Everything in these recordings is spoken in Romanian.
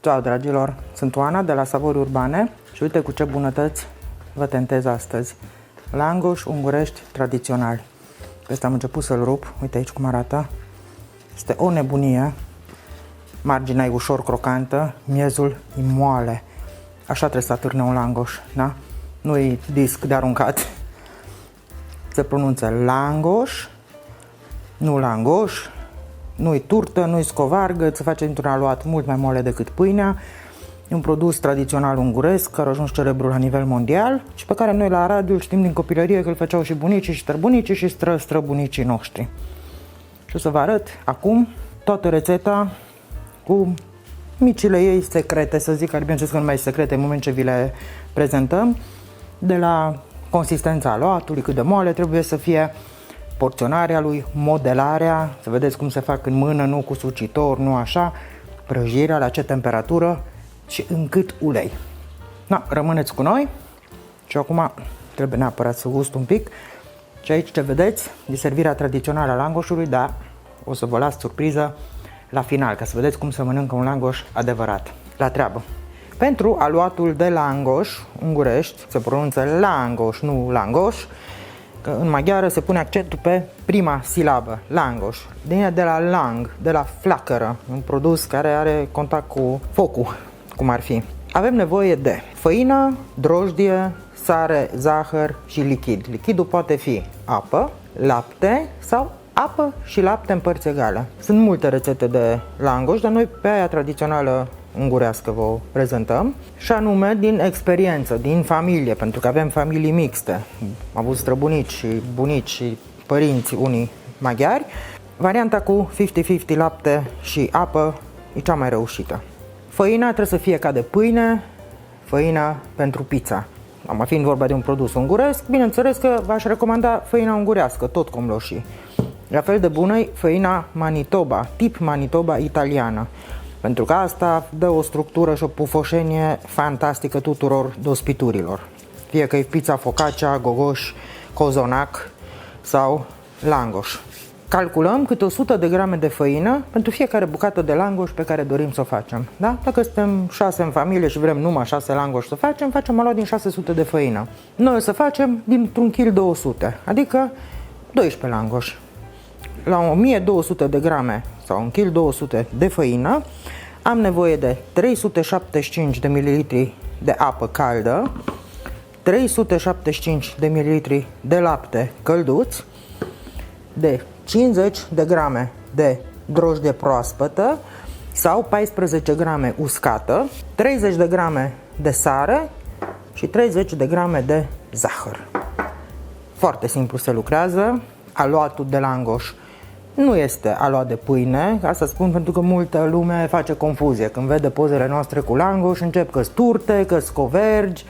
Ciao dragilor, sunt Oana de la Savori Urbane și uite cu ce bunătăți vă tentez astăzi. Langoș ungurești tradițional. Ăsta am început să-l rup, uite aici cum arată. Este o nebunie. Marginea e ușor crocantă, miezul e moale. Așa trebuie să atârne un langoș, da? Nu e disc de aruncat. Se pronunță langoș, nu langoș. Nu-i turtă, nu-i scovargă, se face dintr-un aluat mult mai moale decât pâinea. E un produs tradițional unguresc care a ajuns celebru la nivel mondial și pe care noi la Arad îl știm din copilărie că îl făceau și bunicii, și străbunicii și străbunicii noștri. Și o să vă arăt acum toată rețeta cu micile ei secrete, să zic, care bineînțeles că nu mai sunt secrete în moment ce vi le prezentăm, de la consistența aluatului, cât de moale trebuie să fie, porționarea lui, modelarea, să vedeți cum se fac în mână, nu cu sucitor, nu așa, prăjirea, la ce temperatură și în cât ulei. Na, rămâneți cu noi și acum trebuie neapărat să gust un pic. Și aici ce vedeți, e servirea tradițională a langoșului, dar o să vă las surpriză la final, ca să vedeți cum se mănâncă un langoș adevărat. La treabă! Pentru aluatul de langoș ungurești, se pronunță langoș, nu langoș, că în maghiară se pune accentul pe prima silabă, langoș. Vine de la lang, de la flacără, un produs care are contact cu focul, cum ar fi. Avem nevoie de făină, drojdie, sare, zahăr și lichid. Lichidul poate fi apă, lapte sau apă și lapte în părți egale. Sunt multe rețete de langoș, dar noi pe aia tradițională ungurească vă prezentăm, și anume din experiență, din familie, pentru că avem familii mixte. Am avut străbunici și bunici și părinți unii maghiari. Varianta cu 50-50 lapte și apă e cea mai reușită. Făina trebuie să fie ca de pâine, făina pentru pizza. Am fiind vorba de un produs unguresc, bineînțeles că v-aș recomanda făina ungurească, tot cum loși. La fel de bună e făina Manitoba, tip Manitoba italiană. Pentru că asta dă o structură și o pufoșenie fantastică tuturor dospiturilor. Fie că e pizza focaccia, gogoș, cozonac sau langoș. Calculăm câte 100 de grame de făină pentru fiecare bucată de langoș pe care dorim să o facem. Da? Dacă suntem 6 în familie și vrem numai 6 langoși să facem aluat din 600 de făină. Noi o să facem dintr-un kg 200, adică 12 langoși. La 1200 de grame sau 1 kg 200 de făină am nevoie de 375 de ml de apă caldă, 375 de ml de lapte călduț, de 50 de grame de drojdie proaspătă sau 14 grame uscată, 30 de grame de sare și 30 de grame de zahăr. Foarte simplu se lucrează. Aluatul de langoș nu este aluat de pâine, asta spun pentru că multă lume face confuzie. Când vede pozele noastre cu langoș, încep că-s turte, că-s scovergi,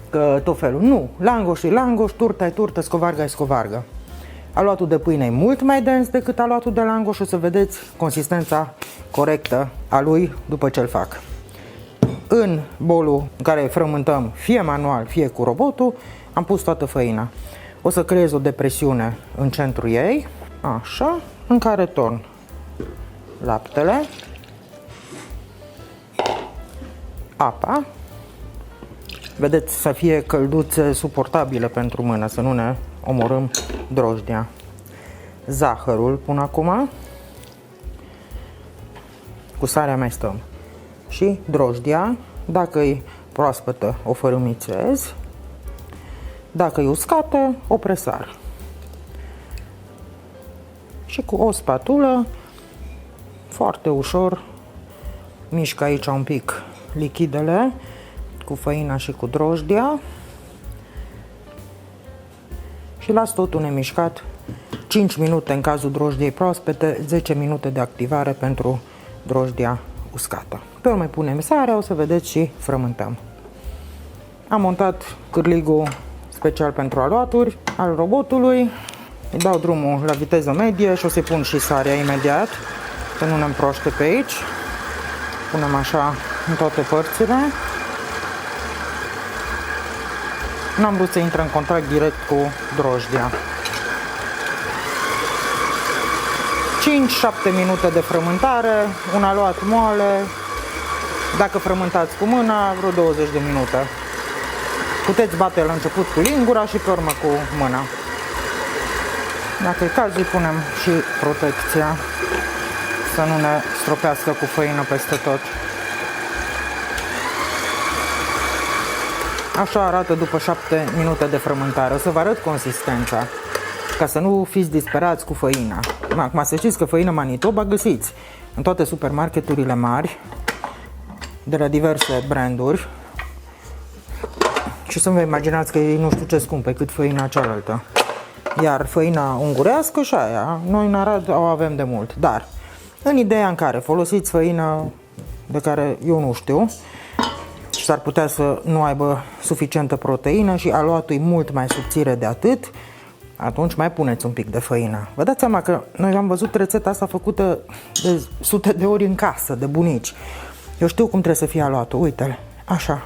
că tot felul. Nu, langoș e langoș, turta e turtă, scovarga e scovargă. Aluatul de pâine e mult mai dens decât aluatul de langoș, o să vedeți consistența corectă a lui după ce-l fac. În bolul în care frământăm, fie manual, fie cu robotul, am pus toată făina. O să creez o depresiune în centrul ei, așa, în care torn laptele, apa, vedeți, să fie călduțe suportabile pentru mână, să nu ne omorâm drojdia. Zahărul pun acum, cu sarea mai stăm. Și drojdia, dacă e proaspătă, o fărâmițez, dacă e uscată, o presar. Și cu o spatulă, foarte ușor, mișc aici un pic lichidele cu făina și cu drojdia și las totul nemișcat 5 minute în cazul drojdiei proaspete, 10 minute de activare pentru drojdia uscată. Pe urmă punem sarea, o să vedeți, și frământăm. Am montat cârligul special pentru aluaturi al robotului. Îi dau drumul la viteză medie și o să-i pun și sarea imediat, să nu ne împroaște pe aici. Punem așa în toate părțile. N-am vrut să intre în contact direct cu drojdia. 5-7 minute de frământare, un aluat moale, Dacă frământați cu mâna, vreo 20 de minute. Puteți bate la început cu lingura și pe urmă cu mâna. Dacă e cazul, punem și protecția să nu ne stropească cu făină peste tot. Așa arată după 7 minute de frământare. O să vă arăt consistența, ca să nu fiți disperați cu făina. Acum să știți că făină Manitoba găsiți în toate supermarketurile mari, de la diverse branduri. Și să vă imaginați că ei nu știu ce scumpe cât făina cealaltă. Iar făina ungurească și aia, noi în Arad o avem de mult. Dar în ideea în care folosiți făină de care eu nu știu și s-ar putea să nu aibă suficientă proteină și aluatul e mult mai subțire de atât, atunci mai puneți un pic de făină. Vă dați seama că noi am văzut rețeta asta făcută de sute de ori în casă, de bunici. Eu știu cum trebuie să fie aluatul, uite-l, așa.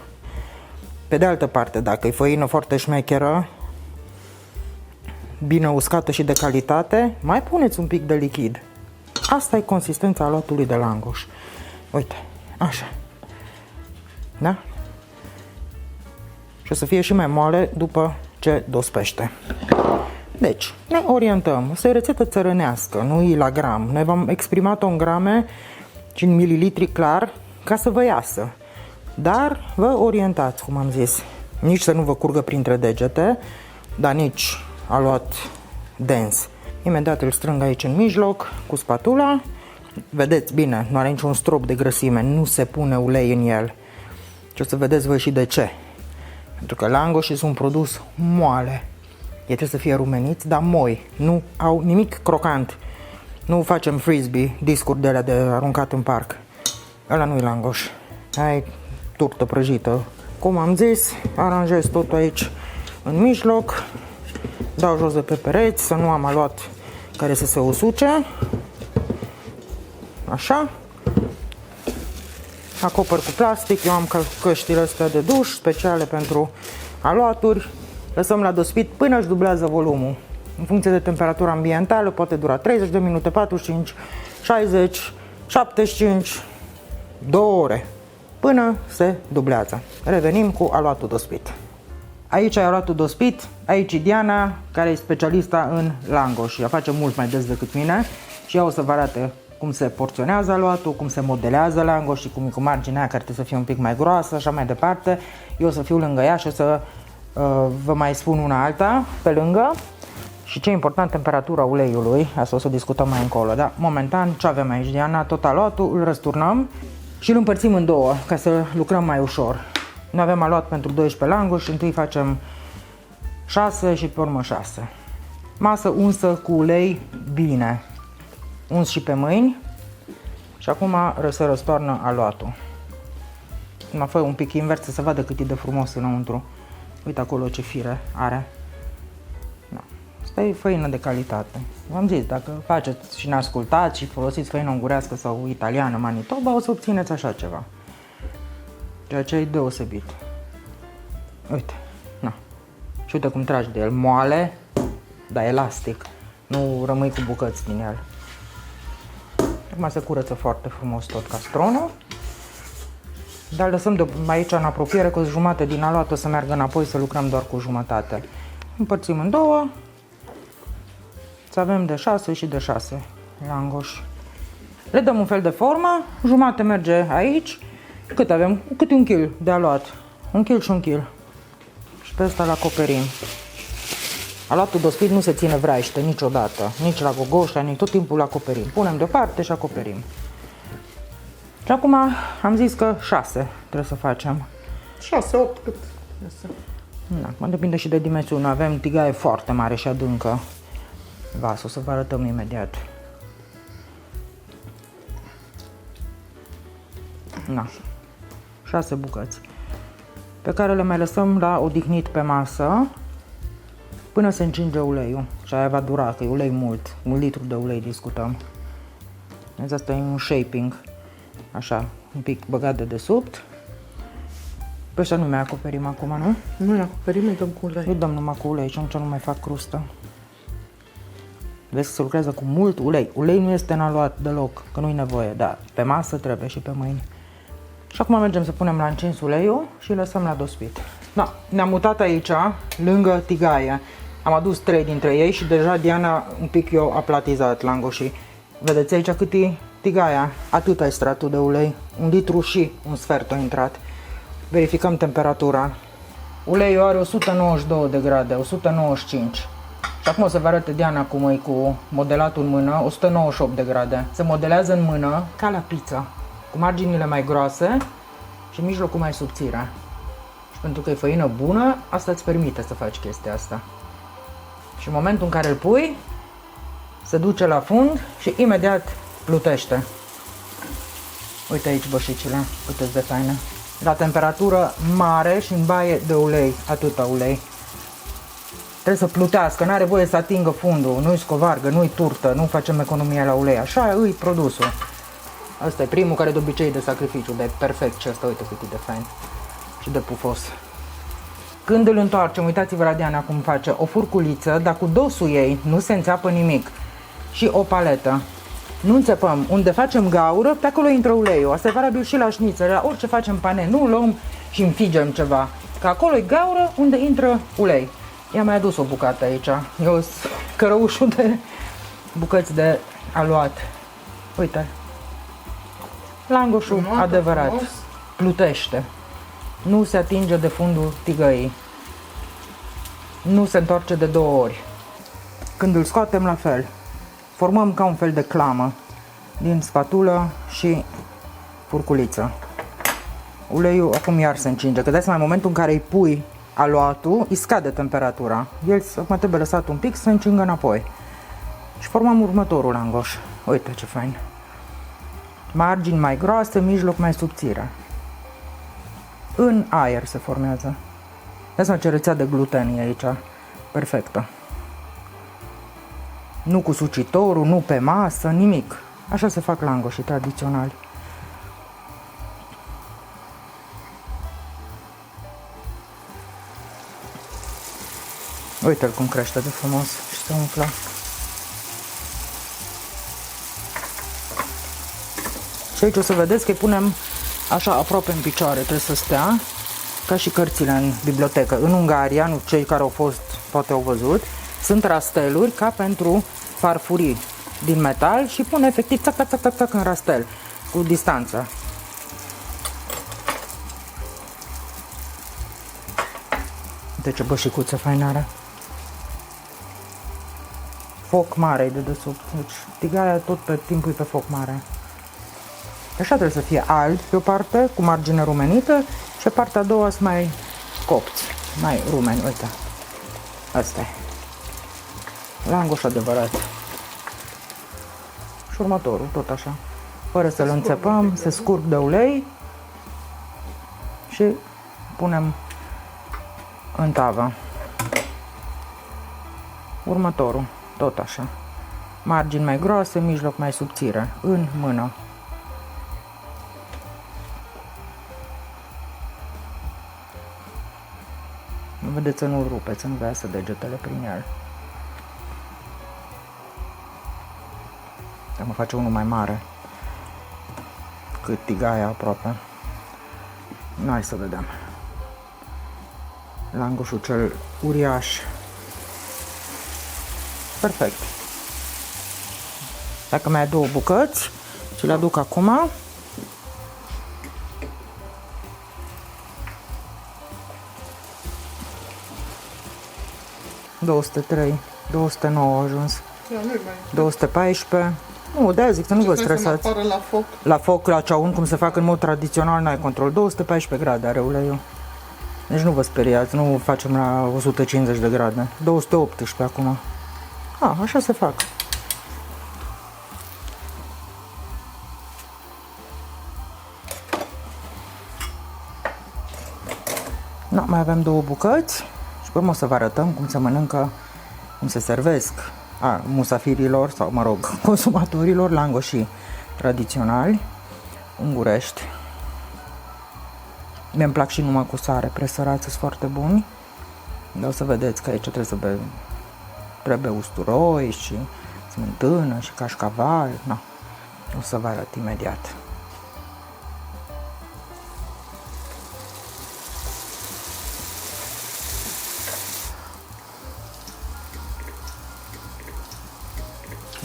Pe de altă parte, dacă e făină foarte șmecheră, bine uscată și de calitate, mai puneți un pic de lichid. Asta e consistența aluatului de langoș. Uite, așa. Da? Și o să fie și mai moale după ce dospește. Deci, ne orientăm. Asta e o rețetă țărănească, nu e la gram. Noi v-am exprimat-o în grame și în mililitri clar ca să vă iasă. Dar vă orientați, cum am zis. Nici să nu vă curgă printre degete, dar nici aluat dens. Imediat îl strâng aici în mijloc cu spatula. Vedeți bine, nu are niciun strop de grăsime, nu se pune ulei în el. Și o să vedeți voi și de ce. Pentru că langoșii sunt un produs moale. Ei trebuie să fie rumeniți, dar moi. Nu au nimic crocant. Nu facem frisbee, discuri de alea de aruncat în parc. Ăla nu-i langoș. Ai turtă prăjită. Cum am zis, aranjez totul aici în mijloc. Dau jos de pe pereți, să nu am aluat care să se usuce. Așa. Acopăr cu plastic. Eu am căștile astea de duș speciale pentru aluaturi. Lăsăm la dospit până își dublează volumul. În funcție de temperatura ambientală poate dura 30 de minute, 45, 60, 75, 2 ore. Până se dublează. Revenim cu aluatul dospit. Aici ai aluatul dospit, aici Diana, care e specialista în langoș. Ea face mult mai des decât mine și ea o să vă arate cum se porționează aluatul, cum se modelează langoș și cum e cu marginea aia care trebuie să fie un pic mai groasă, așa mai departe. Eu o să fiu lângă ea și o să vă mai spun una alta pe lângă. Și ce e important, temperatura uleiului, asta o să discutăm mai încolo, da? Momentan, ce avem aici, Diana? Tot aluatul, îl răsturnăm și îl împărțim în două, ca să lucrăm mai ușor. Noi avem aluat pentru 12 langoși, întâi facem 6 și pe urmă 6. Masă unsă cu ulei bine, uns și pe mâini și acum se răstoarnă aluatul. Mă fă un pic invers să se vadă cât e de frumos înăuntru. Uite acolo ce fire are. Da. Asta e făină de calitate. V-am zis, dacă faceți și ne ascultați și folosiți făină ungurească sau italiană Manitoba, o să obțineți așa ceva. Ceea ce e deosebit. Uite, na. Și uite cum tragi de el, moale, dar elastic. Nu rămâi cu bucăți din el. Acum se curăță foarte frumos tot castronul. Dar lăsăm de aici în apropiere că o jumătate din aluat o să meargă înapoi să lucrăm doar cu jumătate. Împărțim în două. Să avem de 6 și de 6 langoși. Le dăm un fel de formă, jumătate merge aici. Cât avem? Câte un kil de aluat. Un kil și un kil. Și pe ăsta îl acoperim. Aluatul dospit nu se ține vraiște niciodată. Nici la gogoșa, nici tot timpul îl acoperim. Punem deoparte și acoperim. Și acum am zis că 6 trebuie să facem. 6, 8 cât? Da, depinde și de dimensiune. Avem tigaie foarte mare și adâncă. Vas, o să vă arătăm imediat. Na, 6 bucăți pe care le mai lăsăm la odihnit pe masă până se încinge uleiul. Și aia va dura, că e ulei mult. 1 litru de ulei discutăm. Deci asta e un shaping. Așa, un pic băgat de desubt. Pe ăștia nu mai acoperim acum, nu? Nu le acoperim, îi dăm cu ulei. Îi dăm numai cu ulei și atunci nu mai fac crustă. Vezi că se lucrează cu mult ulei. Ulei nu este în aluat deloc, că nu-i nevoie, dar pe masă trebuie și pe mâini. Și acum mergem să punem la încins uleiul și îl lăsăm la dospit. Da, ne-am mutat aici, lângă tigaie. Am adus 3 dintre ei și deja Diana un pic eu aplatizat langoșii. Vedeți aici cât e tigaia? Atât e stratul de ulei. 1 litru și un sfert a intrat. Verificăm temperatura. Uleiul are 192 de grade, 195. Și acum o să vă arăt Diana cum e cu modelatul în mână, 198 de grade. Se modelează în mână ca la pizza, cu marginile mai groase și mijlocul mai subțire. Și pentru că e făină bună, asta îți permite să faci chestia asta. Și în momentul în care îl pui, se duce la fund și imediat plutește. Uite aici bășicile, cât de faine. La temperatură mare și în baie de ulei, atâta ulei. Trebuie să plutească, n-are voie să atingă fundul, nu-i scovargă, nu-i turtă, nu facem economie la ulei, așa îi produsul. Asta e primul care de obicei e de sacrificiu, dar e perfect și asta, uite cât e de fain și de pufos. Când îl întoarcem, uitați-vă la Diana cum face, o furculiță, dar cu dosul ei nu se înțeapă nimic și o paletă. Nu înțepăm, unde facem gaură, pe acolo intră uleiul, asta e valabil și la șnițele, la orice facem pane, nu luăm și înfigem ceva, că acolo e gaură unde intră ulei. I-am mai adus o bucată aici, eu sunt cărăușul de bucăți de aluat. Uite, langoșul adevărat, frumos. plutește, nu se atinge de fundul tigăii, nu se întoarce de 2 ori. Când îl scoatem la fel, formăm ca un fel de clamă din spatulă și furculiță. Uleiul acum iar se încinge, că dați mai în momentul în care îi pui aluatul, îi scade temperatura. El acum trebuie lăsat un pic să se încingă înapoi. Și formăm următorul langoș. Uite ce fain. Margini mai groase, mijloc mai subțire. În aer se formează. Dați-mă ce rețea de gluten e aici. Perfectă. Nu cu sucitorul, nu pe masă, nimic. Așa se fac langoșii tradiționali. Uite-l cum crește de frumos și se umflă. Și aici o să vedeți că îi punem așa aproape în picioare, trebuie să stea, ca și cărțile în bibliotecă. În Ungaria, nu cei care au fost, poate au văzut, sunt rasteluri ca pentru farfurii din metal și pun efectiv tac, tac, tac, tac, tac în rastel, cu distanță. Uite ce bășicuță faină are. Foc mare de desubt, deci tigaia tot pe timpul e pe foc mare. Așa trebuie să fie alb pe o parte, cu margine rumenită, și partea a doua sunt mai copți, mai rumeni, uite. Asta e. Langoș adevărat. Și următorul, tot așa. Fără să-l înțepăm, se scurg de ulei și punem în tavă. Următorul, tot așa. Margini mai groase, mijloc mai subțire, în mână. Vedeți să nu rupeți, să nu vă iasă degetele prin el. Mă face unul mai mare, cât tigaia aproape. Hai să vedem. Langoșul cel uriaș. Perfect. Dacă mai ai 2 bucăți, și le aduc acum. ...203, 209 a ajuns, 214... Nu, de-aia zic să nu vă stresați. La foc. La foc, la ceaun, cum se fac în mod tradițional, n-ai control. 214 grade are uleiul. Deci nu vă speriați, nu facem la 150 de grade. 218 acum. Așa se fac. Mai avem 2 bucăți și pe urmă o să vă arătăm cum se mănâncă, cum se servesc musafirilor sau, mă rog, consumatorilor langoșii tradiționali ungurești. Mi-mi plac și numai cu sare, presărați sunt foarte buni. Dar o să vedeți că aici trebuie usturoi și smântână și cașcaval. O să vă arăt imediat.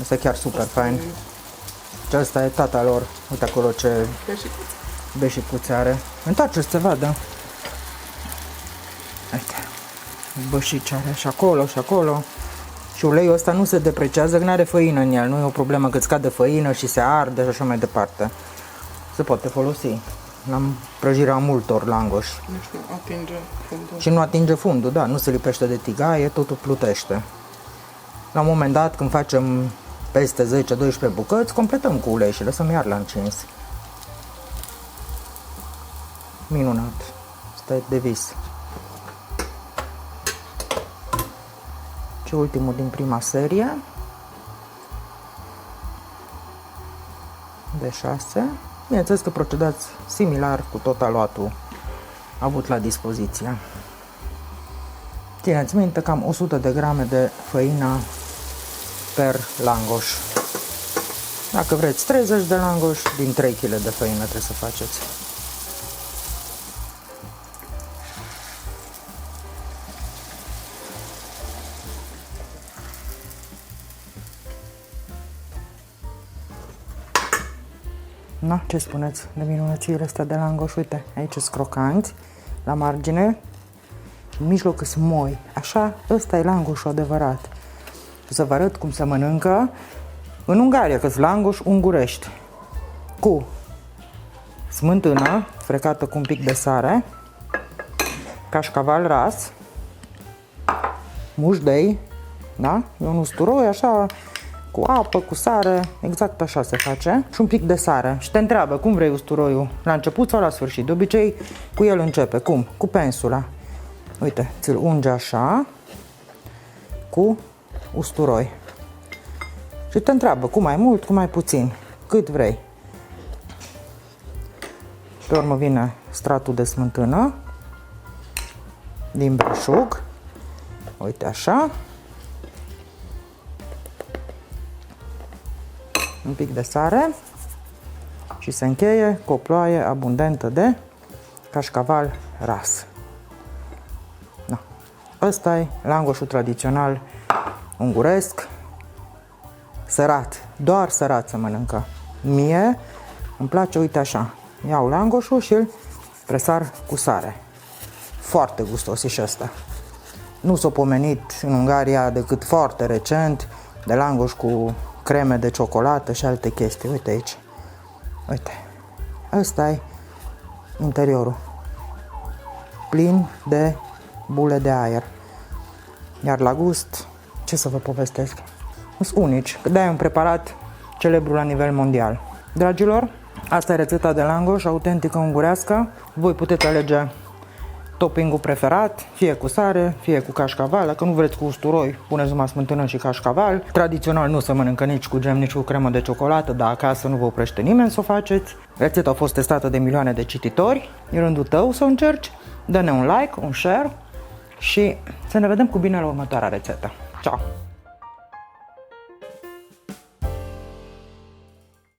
Este chiar super fain. Și ăsta e tata lor. Uite acolo ce beșicuțe are. Întoarce să se vadă. Uite. Bășici are și acolo și acolo. Și uleiul ăsta nu se depreciază, că nu are făină în el. Nu e o problemă că îți cade făină și se arde și așa mai departe. Se poate folosi la prăjirea multor langoși. Deci nu atinge fundul. Și nu atinge fundul, da, nu se lipește de tigaie, totul plutește. La un moment dat, când facem peste 10-12 bucăți, completăm cu ulei și lăsăm iar la încins. Minunat. Asta e de vis. Și ultimul din prima serie. De 6. Bineînțeles că procedați similar cu tot aluatul avut la dispoziție. Țineți minte, cam 100 de grame de făină per langoș. Dacă vreți 30 de langoși, din 3 kg de făină trebuie să faceți. Na, ce spuneți de minunățile astea de langoș? Uite, aici sunt crocanți, la margine, în mijloc sunt moi. Așa, ăsta e langoșul adevărat. Și să vă arăt cum se mănâncă în Ungaria, că-s langoși ungurești. Cu smântână, frecată cu un pic de sare, cașcaval ras, mușdei, da? E un usturoi, așa, cu apă, cu sare, exact așa se face. Și un pic de sare. Și te întreabă cum vrei usturoiul, la început sau la sfârșit. De obicei, cu el începe. Cum? Cu pensula. Uite, ți-l unge așa, cu usturoi. Și te întreabă cu mai mult, cu mai puțin, cât vrei. Pe urmă vine stratul de smântână din belșug. Uite așa. Un pic de sare și se încheie cu o ploaie abundentă de cașcaval ras. Da. Ăsta e langoșul tradițional unguresc, sărat, doar sărat se mănâncă. Mie îmi place, uite așa, iau langoșul și îl presar cu sare. Foarte gustos e și ăsta. Nu s-a pomenit în Ungaria decât foarte recent de langoș cu creme de ciocolată și alte chestii. Uite aici. Uite. Ăsta e interiorul. Plin de bule de aer. Iar la gust, ce să vă povestesc? Sunt unici. De-aia e un preparat celebru la nivel mondial. Dragilor, asta e rețeta de langoș autentică ungurească. Voi puteți alege toppingul preferat, fie cu sare, fie cu cașcaval. Dacă nu vreți cu usturoi, puneți numai smântână și cașcaval. Tradițional nu se mănâncă nici cu gem, nici cu cremă de ciocolată, dar acasă nu vă oprește nimeni să o faceți. Rețeta a fost testată de milioane de cititori. E rândul tău să o încerci. Dă-ne un like, un share și să ne vedem cu bine la următoarea rețetă. Ciao!